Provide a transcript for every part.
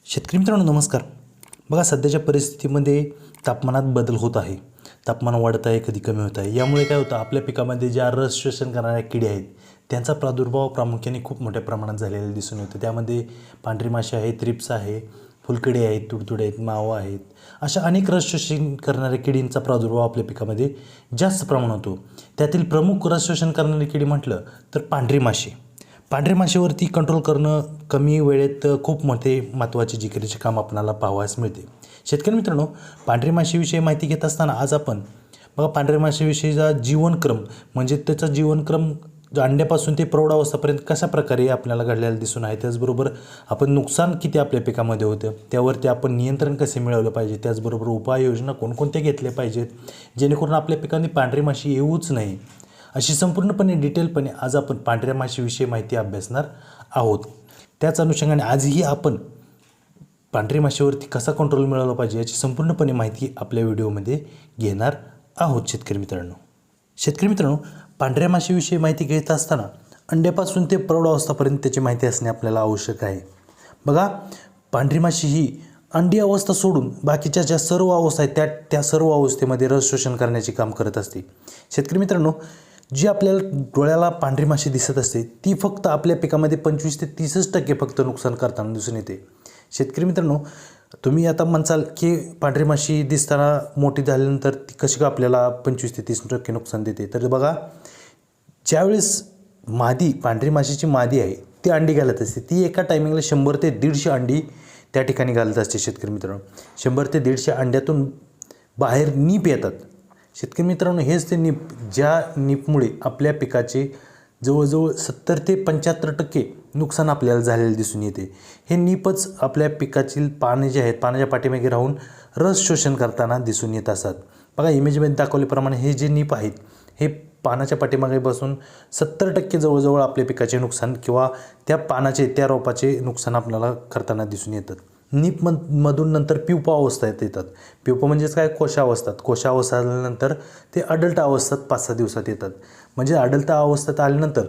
शेतकरी मित्रांनो नमस्कार. बघा सध्याच्या परिस्थितीमध्ये तापमानात बदल होत आहे. तापमान वाढत आहे, कधी कमी होत आहे. यामुळे काय होतं, आपल्या पिकामध्ये ज्या रस शोषण करणाऱ्या किडे आहेत त्यांचा प्रादुर्भाव प्रामुख्याने खूप मोठ्या प्रमाणात झालेला दिसून येतो. त्यामध्ये पांढरी माशी आहे, थ्रिप्स आहे, फुलकिडे आहेत, तुडतुडे आहेत, मावा आहेत. अशा अनेक रस शोषण करणाऱ्या किडींचा प्रादुर्भाव आपल्या पिकामध्ये जास्त प्रमाणात होतो. त्यातील प्रमुख रस शोषण करणारी किडी म्हटलं तर पांढरी माशी. पांढऱ्या माशीवरती कंट्रोल करणं कमी वेळेत खूप मोठे महत्त्वाचे जिकिरीचे काम आपल्याला पाहावयास मिळते. शेतकरी मित्रांनो, पांढरी माशीविषयी माहिती घेत असताना आज आपण बघा पांढऱ्या माशीविषयीचा जीवनक्रम म्हणजे त्याचा जीवनक्रम अंड्यापासून ते प्रौढावस्थेपर्यंत कशा प्रकारे आपल्याला घडलेला दिसून आहे. त्याचबरोबर आपण नुकसान किती आपल्या पिकामध्ये होतं, त्यावरती आपण नियंत्रण कसे मिळवलं पाहिजे, त्याचबरोबर उपाययोजना कोणकोणत्या घेतल्या पाहिजेत जेणेकरून आपल्या पिकांनी पांढरी माशी येऊच नाही, अशी संपूर्णपणे डिटेलपणे आज आपण पांढऱ्या माशीविषयी माहिती अभ्यासणार आहोत. त्याच अनुषंगाने आजही आपण पांढरी माशीवरती कसा कंट्रोल मिळवला पाहिजे याची संपूर्णपणे माहिती आपल्या व्हिडिओमध्ये घेणार आहोत. शेतकरी मित्रांनो, पांढऱ्या माशीविषयी माहिती घेत असताना अंड्यापासून ते प्रौढावस्थेपर्यंत त्याची माहिती असणे आपल्याला आवश्यक आहे. बघा, पांढरी माशी ही अंडी अवस्था सोडून बाकीच्या ज्या सर्व अवस्था आहेत त्या सर्व अवस्थेमध्ये रस शोषण करण्याचे काम करत असते. शेतकरी मित्रांनो, जी आपल्याला डोळ्याला पांढरी माशी दिसत असते ती फक्त आपल्या पिकामध्ये 25 ते 30% फक्त नुकसान करताना दिसून येते. शेतकरी मित्रांनो, तुम्ही आता म्हणसाल की पांढरी माशी दिसताना मोठी झाल्यानंतर ती कशी का आपल्याला 25 ते 30% नुकसान देते. तर बघा, ज्यावेळेस पांढरी माशीची मादी आहे ती अंडी घालत असते, ती एका टायमिंगला 100 ते 150 अंडी त्या ठिकाणी घालत असते. शेतकरी मित्रांनो, 100 ते 150 अंड्यातून बाहेर नीप येतात. शेतकरी मित्रांनो, हेच ते नीप, ज्या नीपमुळे आपल्या पिकाचे जवळजवळ 70 ते 75% नुकसान आपल्याला झालेलं दिसून येते. हे नीपच आपल्या पिकातील पाने जे आहेत पानाच्या पाठीमागे राहून रस शोषण करताना दिसून येत असतात. बघा, इमेजमध्ये दाखवल्याप्रमाणे हे जे नीप आहेत हे पानाच्या पाठीमागे बसून 70% जवळजवळ आपल्या पिकाचे नुकसान किंवा त्या रोपाचे नुकसान आपल्याला करताना दिसून येतात. नीपमधून नंतर प्युपा अवस्थेत येतात. प्युपा म्हणजेच काय, कोशावस्था आल्यानंतर ते अडल्ट अवस्थेत 5-6 दिवसात येतात. म्हणजे अडल्ट अवस्थेत आल्यानंतर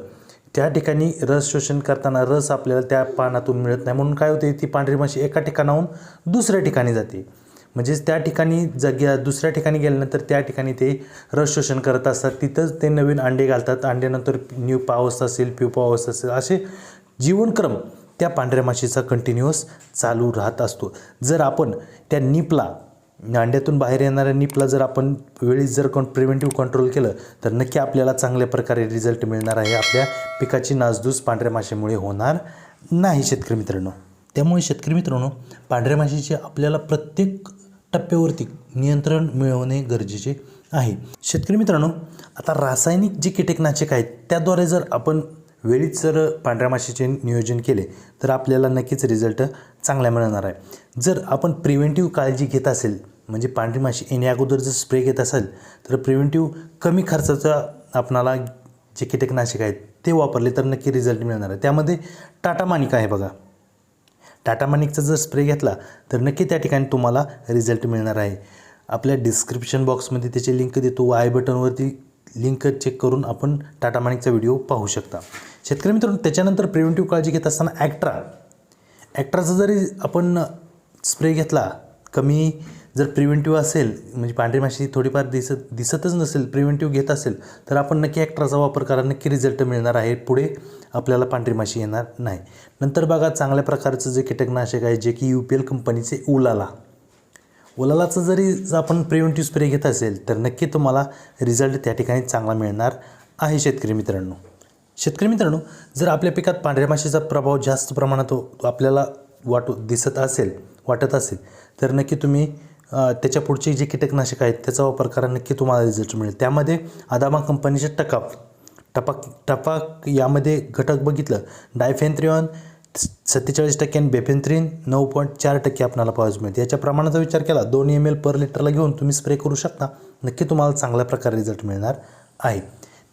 त्या ठिकाणी रस शोषण करताना रस आपल्याला त्या पानातून मिळत नाही, म्हणून काय होते, ती पांढरी माशी एका ठिकाणाहून दुसऱ्या ठिकाणी जाते. म्हणजेच त्या ठिकाणी दुसऱ्या ठिकाणी गेल्यानंतर त्या ठिकाणी ते रस शोषण करत असतात. तिथंच ते नवीन अंडे घालतात. अंड्यानंतर न्यूपा अवस्था असेल, प्युपा अवस्था असेल, असे जीवनक्रम त्या पांढऱ्या माशीचा कंटिन्युअस चालू राहत असतो. जर आपण त्या नीपला, अंड्यातून बाहेर येणाऱ्या नीपला जर आपण वेळीच जर प्रिव्हेंटिव्ह कंट्रोल केलं तर नक्की आपल्याला चांगल्या प्रकारे रिझल्ट मिळणार आहे. आपल्या पिकाची नासधूस पांढऱ्या माशीमुळे होणार नाही. शेतकरी मित्रांनो, त्यामुळे शेतकरी मित्रांनो, पांढऱ्या माशीचे आपल्याला प्रत्येक टप्प्यावरती नियंत्रण मिळवणे गरजेचे आहे. शेतकरी मित्रांनो, आता रासायनिक जे कीटकनाशक आहेत त्याद्वारे जर आपण वेळीच जर पांढऱ्या माशीचे नियोजन केले तर आपल्याला नक्कीच रिझल्ट चांगला मिळणार आहे. जर आपण प्रिव्हेंटिव्ह काळजी घेत असेल, म्हणजे पांढरी माशी येण्या अगोदर जर स्प्रे घेत असेल तर प्रिव्हेंटिव्ह कमी खर्चाचा आपणाला जे कीटकनाशक आहेत ते वापरले तर नक्की रिझल्ट मिळणार आहे. त्यामध्ये टाटा मानिक आहे. बघा, टाटा मानिकचा जर स्प्रे घेतला तर नक्की त्या ठिकाणी तुम्हाला रिझल्ट मिळणार आहे. आपल्या डिस्क्रिप्शन बॉक्समध्ये त्याची लिंक देतो, आय बटनवरती लिंक चेक करून आपण टाटा मानिकचा व्हिडिओ पाहू शकता. शेतकरी मित्रांनो, त्याच्यानंतर प्रिव्हेंटिव्ह काळजी घेत असताना ॲक्ट्राचा जरी आपण स्प्रे घेतला, कमी जर प्रिव्हेंटिव्ह असेल, म्हणजे पांढरी माशी थोडीफार दिसतच नसेल, प्रिव्हेंटिव्ह घेत असेल तर आपण नक्की ॲक्ट्राचा वापर करा, नक्की रिझल्ट मिळणार आहे. पुढे आपल्याला पांढरी माशी येणार नाही. नंतर बघा, चांगल्या प्रकारचं जे कीटकनाशक आहे जे की UPL कंपनीचे उलालाचं जरी आपण प्रिव्हेंटिव्ह स्प्रे घेत असेल तर नक्की तुम्हाला रिझल्ट त्या ठिकाणी चांगला मिळणार आहे. शेतकरी मित्रांनो, जर आपल्या पिकात पांढऱ्या माशीचा प्रभाव जास्त प्रमाणात आपल्याला वाटत असेल तर नक्की तुम्ही त्याच्या पुढचे जे कीटकनाशक आहेत त्याचा वापर करा, नक्की तुम्हाला रिझल्ट मिळेल. त्यामध्ये अदामा कंपनीचे टपाक यामध्ये घटक बघितलं, डायफेन्थ्रिऑन 47% आणि बेफेन्थ्रिन 9.4% आपल्याला पाहायला मिळते. याच्या प्रमाणाचा विचार केला 2 ml पर लिटरला घेऊन तुम्ही स्प्रे करू शकता, नक्की तुम्हाला चांगल्या प्रकारे रिझल्ट मिळणार आहे.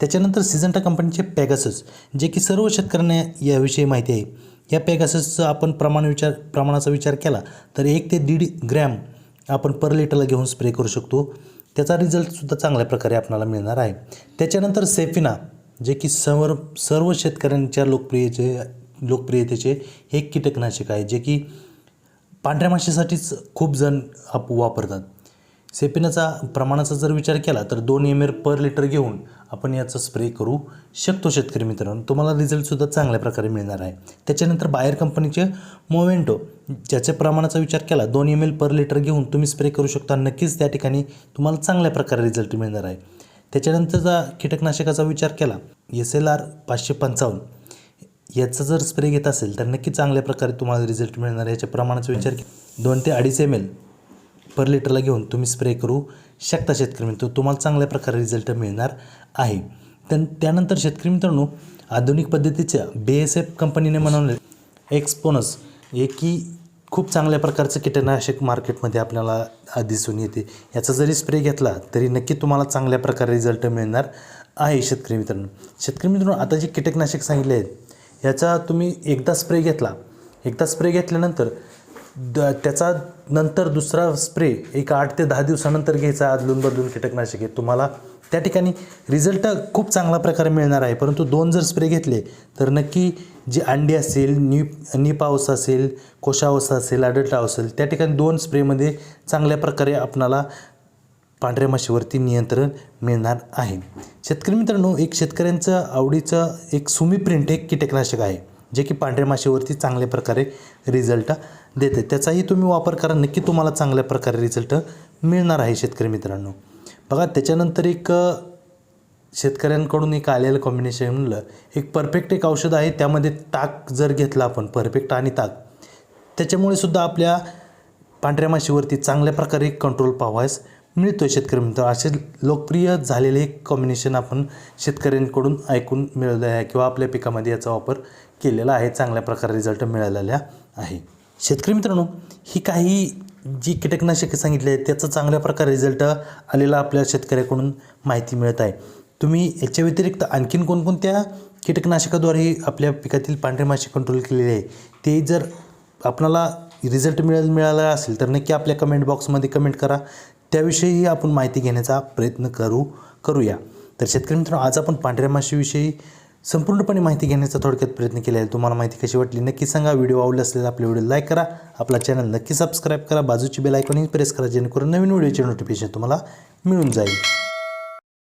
त्याच्यानंतर सिजंटा कंपनीचे पॅगासस, जे की सर्व शेतकऱ्यांना याविषयी माहिती आहे. या पॅगाससचा आपण प्रमाणाचा विचार केला तर 1 ते 1.5 ग्रॅम आपण पर लिटरला घेऊन स्प्रे करू शकतो. त्याचा रिझल्टसुद्धा चांगल्या प्रकारे आपल्याला मिळणार आहे. त्याच्यानंतर सेफिना, जे की सर्व शेतकऱ्यांच्या लोकप्रियतेचे हे कीटकनाशक आहे, जे की पांढऱ्या माशीसाठीच खूप जण वापरतात. सेपिनाचा प्रमाणाचा जर विचार केला तर 2 ml पर लिटर घेऊन आपण याचा स्प्रे करू शकतो शेतकरी मित्रांनो. तुम्हाला रिझल्टसुद्धा चांगल्या प्रकारे मिळणार आहे. त्याच्यानंतर बायर कंपनीचे मोवेंटो ज्याच्या प्रमाणाचा विचार केला 2 ml पर लिटर घेऊन तुम्ही स्प्रे करू शकता. नक्कीच त्या ठिकाणी तुम्हाला चांगल्या प्रकारे रिझल्ट मिळणार आहे. त्याच्यानंतरचा कीटकनाशकाचा विचार केला SLR 555 याचा जर स्प्रे घेत असेल तर नक्की चांगल्या प्रकारे तुम्हाला रिझल्ट मिळणार आहे. याच्या प्रमाणाचा विचार 2 ते 2.5 ml पर लिटरला घेऊन तुम्ही स्प्रे करू शकता शेतकरी मित्रांनो. तुम्हाला चांगल्या प्रकारे रिझल्ट मिळणार आहे. त्यानंतर शेतकरी मित्रांनो आधुनिक पद्धतीच्या BASF कंपनीने बनवले एक्सपोनस की खूप चांगल्या प्रकारचं कीटकनाशक मार्केटमध्ये आपल्याला दिसून येते. याचा जरी स्प्रे घेतला तरी नक्की तुम्हाला चांगल्या प्रकारे रिझल्ट मिळणार आहे शेतकरी मित्रांनो. शेतकरी मित्रांनो आता जे कीटकनाशक सांगितले आहेत याचा तुम्ही एकदा स्प्रे घेतल्यानंतर त्याचा नंतर दुसरा स्प्रे एक 8 ते 10 दिवसानंतर घ्यायचा. अदलून बदलून कीटकनाशके तुम्हाला त्या ठिकाणी रिझल्ट खूप चांगल्या प्रकारे मिळणार आहे. परंतु 2 जर स्प्रे घेतले तर नक्की जे अंडी असेल नीप अवस्था असेल कोशावस्था असेल अडल्ट असेल त्या ठिकाणी 2 स्प्रेमध्ये चांगल्या प्रकारे आपणाला पांढऱ्या माशीवरती नियंत्रण मिळणार आहे. शेतकरी मित्रांनो एक शेतकऱ्यांचं आवडीचं एक सुमी प्रिंट एक कीटकनाशक आहे जे की पांढऱ्या माशीवरती चांगल्या प्रकारे रिझल्ट देते. त्याचाही तुम्ही वापर करा. नक्की तुम्हाला चांगल्या प्रकारे रिझल्ट मिळणार आहे शेतकरी मित्रांनो. बघा त्याच्यानंतर एक शेतकऱ्यांकडून एक आलेलं कॉम्बिनेशन म्हणलं एक परफेक्ट एक औषध आहे. त्यामध्ये ताक जर घेतला आपण परफेक्ट आणि ताक त्याच्यामुळे सुद्धा आपल्या पांढऱ्या माशीवरती चांगल्या प्रकारे कंट्रोल पाहावयास मिळतो शेतकरी मित्र. असे लोकप्रिय झालेले एक कॉम्बिनेशन आपण शेतकऱ्यांकडून ऐकून मिळवलं आहे किंवा आपल्या पिकामध्ये याचा वापर केलेला आहे. चांगल्या प्रकारे रिझल्ट मिळालेला आहे. शेतकरी मित्रांनो ही काही जी कीटकनाशके सांगितली आहेत त्याचा चांगल्या प्रकारे रिझल्ट आलेला आपल्या शेतकऱ्याकडून माहिती मिळत आहे. तुम्ही याच्या व्यतिरिक्त आणखीन कोणकोणत्या कीटकनाशकाद्वारे आपल्या पिकातील पांढरी माशी कंट्रोल केलेली आहे ते जर आपल्याला रिझल्ट मिळाला असेल तर नक्की आपल्या कमेंट बॉक्समध्ये कमेंट करा. त्याविषयीही आपण माहिती घेण्याचा प्रयत्न करूया. तर शेतकरी मित्रांनो आज आपण पांढऱ्या माशीविषयी संपूर्णपणे माहिती घेण्याचा थोडक्यात प्रयत्न केला आहे. तुम्हाला माहिती कशी वाटली नक्की सांगा. व्हिडिओ आवडला असलेला आपल्या व्हिडिओ लाईक करा. आपला चॅनल नक्की सबस्क्राईब करा. बाजूची बेल आयकॉनही प्रेस करा जेणेकरून नवीन व्हिडिओचे नोटिफिकेशन तुम्हाला मिळून जाईल.